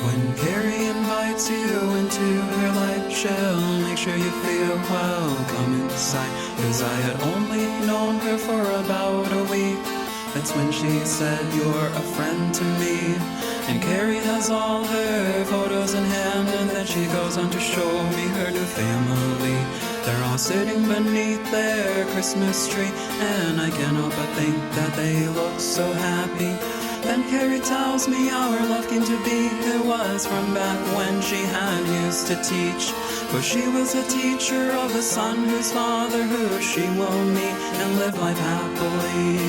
When Carrie invites you into her life, she'll make sure you feel welcome inside. 'Cause I had only known her for about a week. That's when she said, "You're a friend to me." And Carrie has all her photos in hand, and then she goes on to show me her new family. They're all sitting beneath their Christmas tree, and I can't help but think that they look so happy. Then Carrie tells me our love came to be. It was from back when she had used to teach. For she was a teacher of a son whose father, who she will meet and live life happily.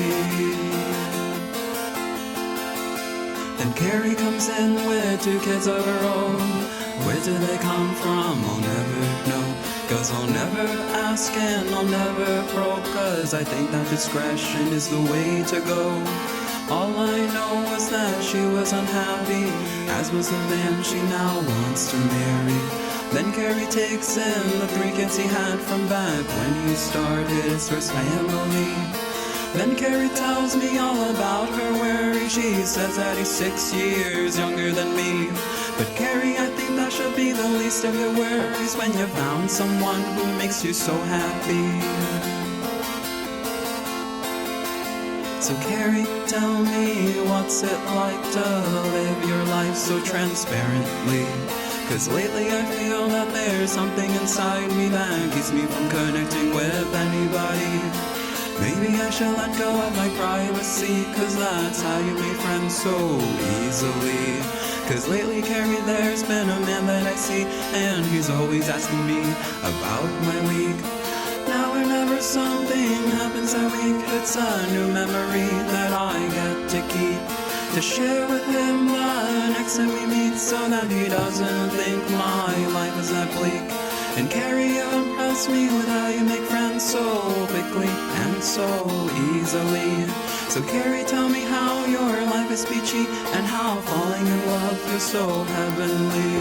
Then Carrie comes in with 2 kids of her own. Where do they come from? I'll never know. 'Cause I'll never ask and I'll never probe. 'Cause I think that discretion is the way to go. All I know is that she was unhappy, as was the man she now wants to marry. Then Carrie takes in the 3 kids he had from back when he started his first family. Then Carrie tells me all about her worry. She says that he's 6 years younger than me. But Carrie, I think that should be the least of your worries when you found someone who makes you so happy. So Carrie, tell me, what's it like to live your life so transparently? 'Cause lately I feel that there's something inside me that keeps me from connecting with anybody. Maybe I should let go of my privacy, 'cause that's how you make friends so easily. 'Cause lately, Carrie, there's been a man that I see, and he's always asking me about my week. Now whenever something happens that week, it's a new memory that I get to keep, to share with him the next time we meet, so that he doesn't think my life is that bleak. And Carrie, you impress me with how you make friends so quickly and so easily. So Carrie, tell me how your life is peachy, and how falling in love feels so heavenly.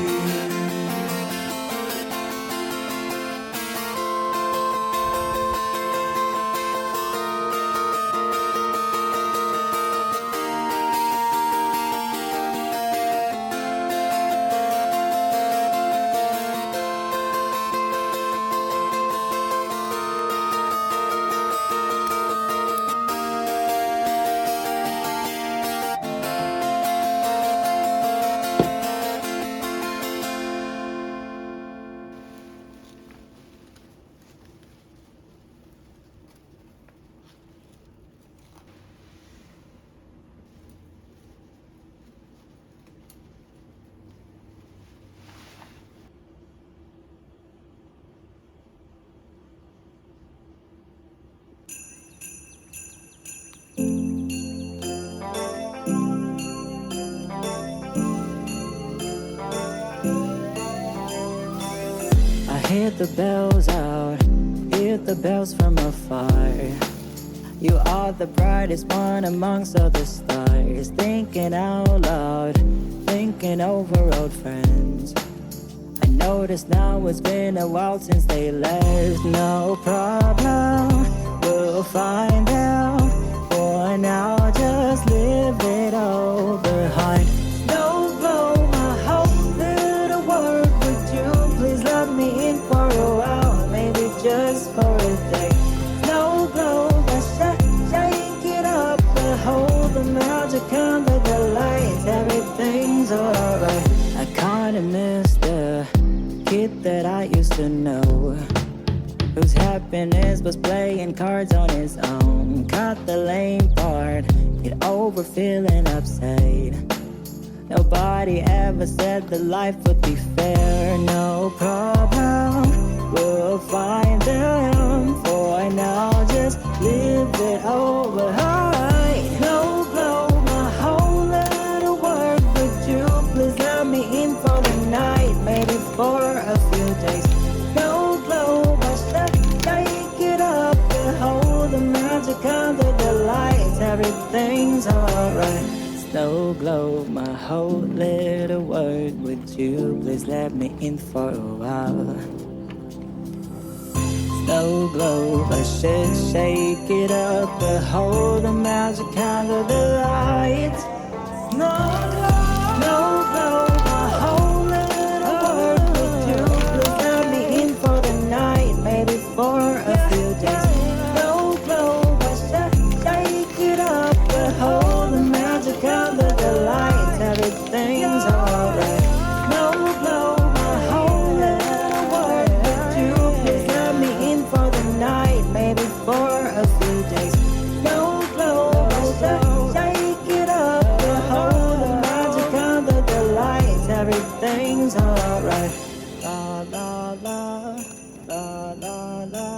Hear the bells out, hear the bells from afar. You are the brightest one amongst all the stars. Thinking out loud, thinking over old friends. I notice now it's been a while since they left. No problem, we'll find out. For now, just leave it all behind. Snow blow my whole little world. Would you please let me in for a while? Maybe just for a day. Snow blow my shake it up. Behold the magic under the lights. Everything's alright. I kinda miss the kid that I used to know, whose happiness was playing cards on his own. Cut the lame part, get over feeling upset. Nobody ever said that life would be fair. No problem, we'll find them. For now, just leave it all behind. No blow my whole little world. Would you please let me in for the night? Maybe for a few days. No blow my shake it up. Behold the magic under the lights. Everything's alright. Snow glow my whole little world. Would you please let me in for a while? Snow no globe. I should shake it up, but hold the magic under the lights. No globe, no globe. A whole little world with you. Please let me in for the night, maybe for a few days. No globe, I should shake it up, but hold the magic under the lights. Everything's alright. No globe, a whole little world with you. Please let me in for the night, maybe for a few days. No globe, I should shake it up, but hold the magic under the lights. Everything's alright. La la la, la la la,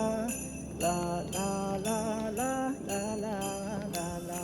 la la la la la la la.